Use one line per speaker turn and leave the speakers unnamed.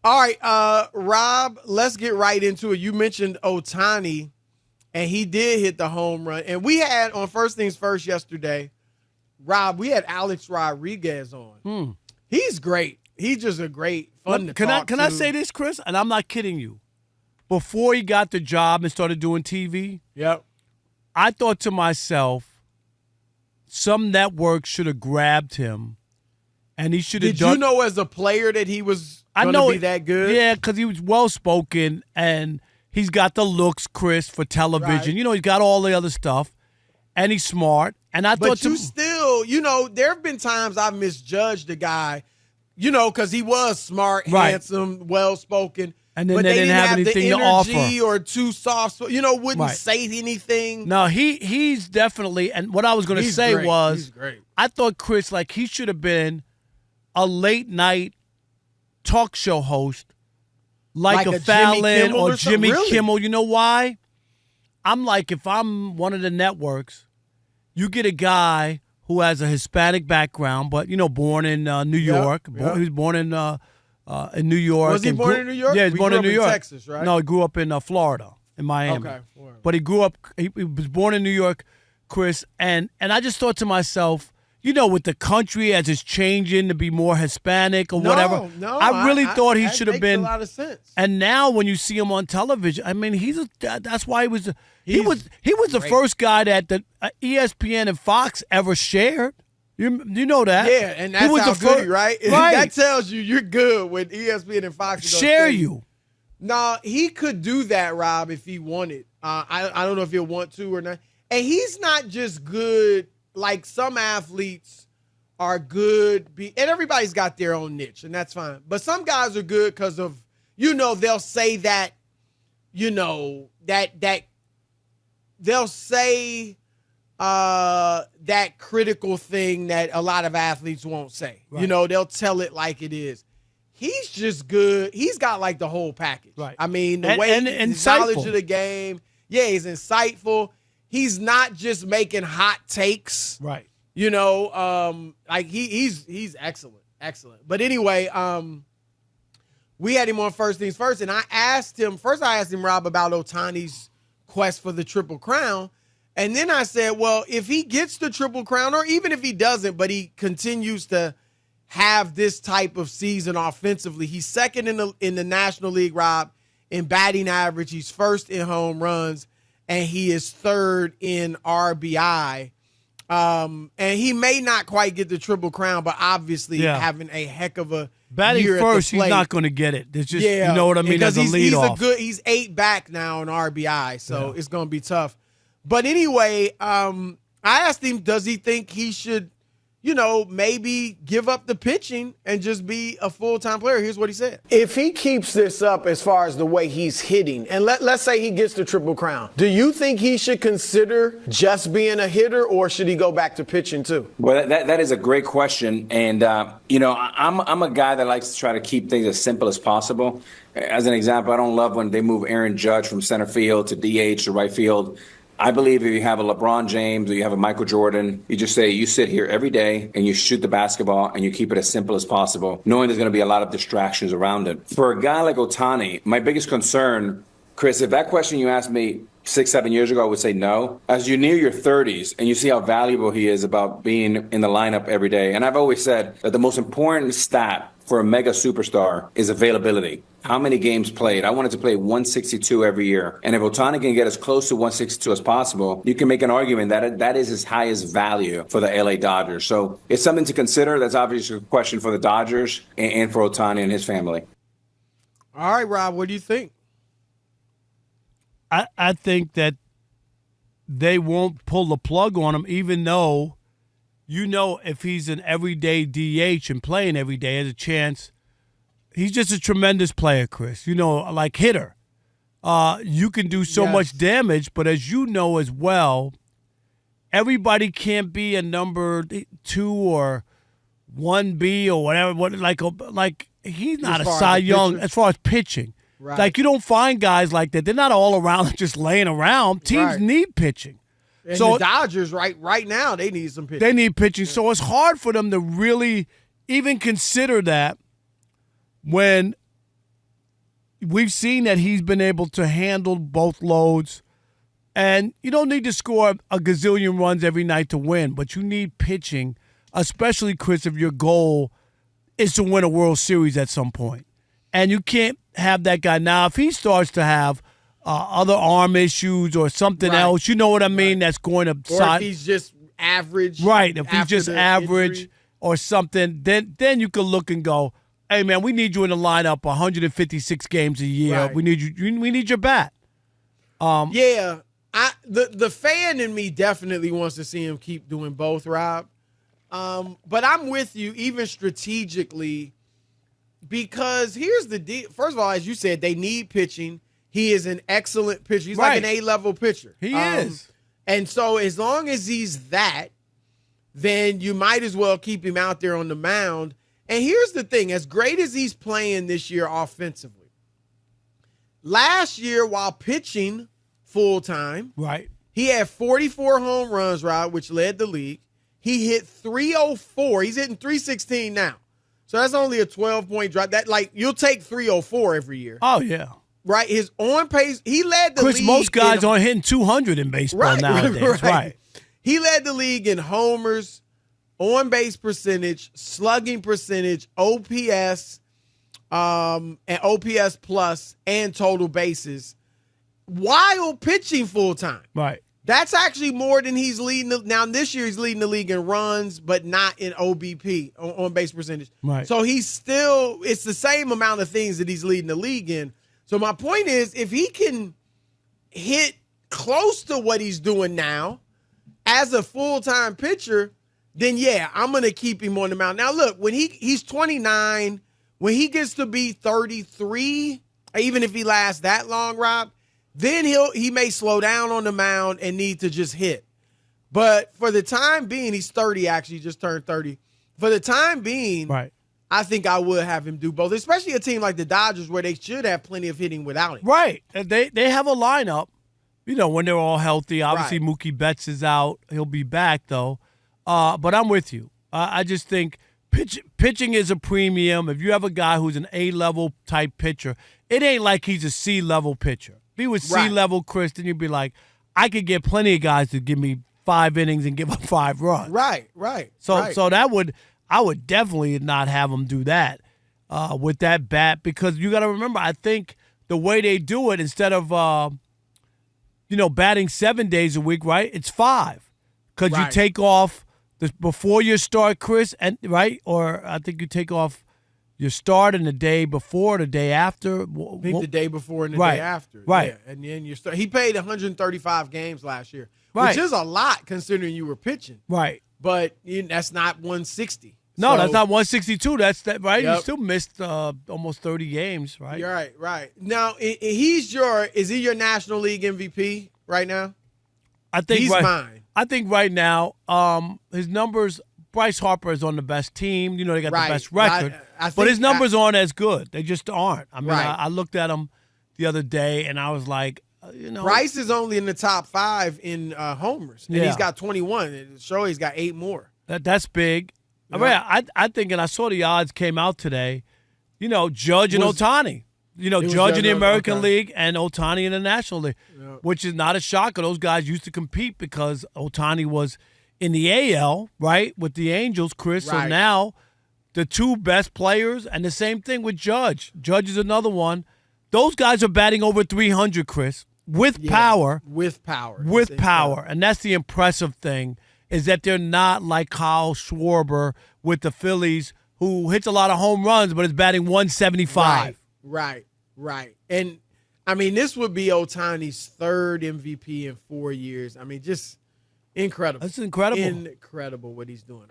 All right, Rob, let's get right into it. You mentioned Ohtani, and he did hit the home run. And we had, on First Things First yesterday, Rob, we had Alex Rodriguez on. He's great. He's just a great, fun to talk to.
Can I say this, Chris? And I'm not kidding you. Before he got the job and started doing TV, I thought to myself, some network should have grabbed him, and he should have done.
Did you know as a player that he was going to be that good?
Yeah, because he was well-spoken, and he's got the looks, Chris, for television.
Right.
You know, he's got all the other stuff, and he's smart. And I thought,
still, there have been times I've misjudged the guy, because he was smart, handsome, well-spoken.
And then
but
they didn't have anything to offer.
The energy or too soft, wouldn't say anything.
No, he's definitely, and what I was going to say was,
he's great.
I thought, Chris, like he should have been a late-night talk show host, like a Fallon or Jimmy Kimmel. You know why? I'm like, if I'm one of the networks, you get a guy who has a Hispanic background, but, born in New York. He was born in New York.
Was he born in New York?
Yeah, he was born in New York.
Texas, right?
No, he grew up in Florida, in Miami.
Okay.
But he grew up, he was born in New York, Chris, and I just thought to myself, with the country as it's changing to be more Hispanic or whatever, I really thought he should have been.
That makes a lot of sense.
And now when you see him on television, I mean, that's why he was the first guy that the ESPN and Fox ever shared. You know that.
Yeah, and that's how good, right? That tells you you're good when ESPN and Fox
share you.
No, he could do that, Rob, if he wanted. I don't know if he'll want to or not. And he's not just good. Like some athletes are good, and everybody's got their own niche, and that's fine. But some guys are good because of, they'll say that, that they'll say that critical thing that a lot of athletes won't say. Right. They'll tell it like it is. He's just good. He's got like the whole package. Right. I mean, the way his knowledge of the game. Yeah, he's insightful. He's not just making hot takes.
Right.
Like he's excellent. But anyway, we had him on First Things First, and I asked him, Rob, about Ohtani's quest for the Triple Crown. And then I said, well, if he gets the Triple Crown, or even if he doesn't, but he continues to have this type of season offensively, he's second in the National League, Rob, in batting average. He's first in home runs, and he is third in RBI. And he may not quite get the Triple Crown, but obviously having a heck of a
batting
year
first,
he's
not going to get it. It's just, you know what I mean, as a leadoff.
He's 8 back now in RBI, so it's going to be tough. But anyway, I asked him, does he think he should, maybe give up the pitching and just be a full-time player? Here's what he said.
If he keeps this up as far as the way he's hitting, and let's say he gets the Triple Crown, do you think he should consider just being a hitter, or should he go back to pitching too?
Well, that is a great question. And, I'm a guy that likes to try to keep things as simple as possible. As an example, I don't love when they move Aaron Judge from center field to DH to right field. I believe if you have a LeBron James or you have a Michael Jordan, you just say you sit here every day and you shoot the basketball and you keep it as simple as possible, knowing there's going to be a lot of distractions around it. For a guy like Ohtani, my biggest concern, Chris, if that question you asked me 6-7 years ago, I would say no. As you near your 30s and you see how valuable he is about being in the lineup every day, and I've always said that the most important stat for a mega superstar is availability. How many games played? I wanted to play 162 every year. And if Ohtani can get as close to 162 as possible, you can make an argument that that is his highest value for the LA Dodgers. So it's something to consider. That's obviously a question for the Dodgers and for Ohtani and his family.
All right, Rob, what do you think?
I think that they won't pull the plug on him, even though, if he's an everyday DH and playing every day, has a chance. He's just a tremendous player, Chris. Like hitter. You can do so much damage, but as you know as well, everybody can't be a number 2 or 1B or whatever. Like he's not a Cy Young as far as pitching. Right. Like you don't find guys like that. They're not all around just laying around. Teams need pitching.
And so the Dodgers, right now, they need some pitching.
They need pitching. Yeah. So it's hard for them to really even consider that when we've seen that he's been able to handle both loads. And you don't need to score a gazillion runs every night to win, but you need pitching, especially, Chris, if your goal is to win a World Series at some point. And you can't have that guy. Now, if he starts to have other arm issues or something else, you know what I mean, that's going to
or if he's just average.
Right, if he's just average
injury.
Or something, then you can look and go, hey, man, we need you in the lineup 156 games a year.
Right.
We need your bat.
Yeah. The fan in me definitely wants to see him keep doing both, Rob. But I'm with you, even strategically, because here's the deal. First of all, as you said, they need pitching. He is an excellent pitcher. He's like an A-level pitcher.
He is.
And so as long as he's that, then you might as well keep him out there on the mound. And here's the thing. As great as he's playing this year offensively, last year while pitching full-time,
Right.
he had 44 home runs, Rob, which led the league. He hit 304. He's hitting 316 now. So that's only a 12-point drop. That, like, you'll take 304 every year.
Oh, yeah.
Right? His on pace, he led the
Chris,
league.
most guys aren't hitting 200 in baseball nowadays. Right.
He led the league in homers, on base percentage, slugging percentage, OPS, and OPS plus, and total bases while pitching full time.
Right.
That's actually more than he's leading. Now, this year he's leading the league in runs, but not in OBP, on base percentage.
Right.
So it's the same amount of things that he's leading the league in. So my point is, if he can hit close to what he's doing now as a full-time pitcher, then yeah, I'm going to keep him on the mound. Now, look, when he's 29, when he gets to be 33, even if he lasts that long, Rob, then he may slow down on the mound and need to just hit. But for the time being, he's 30, actually, just turned 30. For the time being,
Right.
I think I would have him do both, especially a team like the Dodgers where they should have plenty of hitting without him.
Right. They have a lineup, when they're all healthy. Obviously,
Right.
Mookie Betts is out. He'll be back, though. But I'm with you. I just think pitching is a premium. If you have a guy who's an A-level type pitcher, it ain't like he's a C-level pitcher. If he was C-level, Chris, then you'd be like, I could get plenty of guys to give me 5 innings and give up 5 runs.
Right.
So I would definitely not have him do that with that bat, because you got to remember, I think the way they do it, instead of batting 7 days a week, right? It's 5, because you take off before your start, Chris, and right, or I think you take off your start and the day before, the day after.
I think the day before and the day after.
Right.
Yeah. And then you start. He played 135 games last year,
Right.
which is a lot considering you were pitching.
Right.
But that's not 160.
No,
So-
that's not 162. That's that, right?
Yep.
You still missed almost 30 games, right?
You're right. Now, is he your National League MVP right now?
I think
He's mine.
I think right now, his numbers. Bryce Harper is on the best team. They got the best record, but his numbers aren't as good. They just aren't. I mean, I looked at him the other day, and I was like,
Bryce is only in the top 5 in homers, and he's got 21. And Shohei's got 8 more.
That's big. I mean, I think, and I saw the odds came out today. Judge and Ohtani. Judge in the American League and Ohtani in the National League, which is not a shocker. Those guys used to compete because Ohtani was in the AL, right, with the Angels, Chris.
Right.
So now the 2 best players, and the same thing with Judge. Judge is another one. Those guys are batting over 300, Chris, with power.
With power.
With power. And that's the impressive thing, is that they're not like Kyle Schwarber with the Phillies, who hits a lot of home runs but is batting 175.
Right. And, I mean, this would be Ohtani's 3rd MVP in 4 years. I mean, just incredible.
That's incredible.
Incredible what he's doing.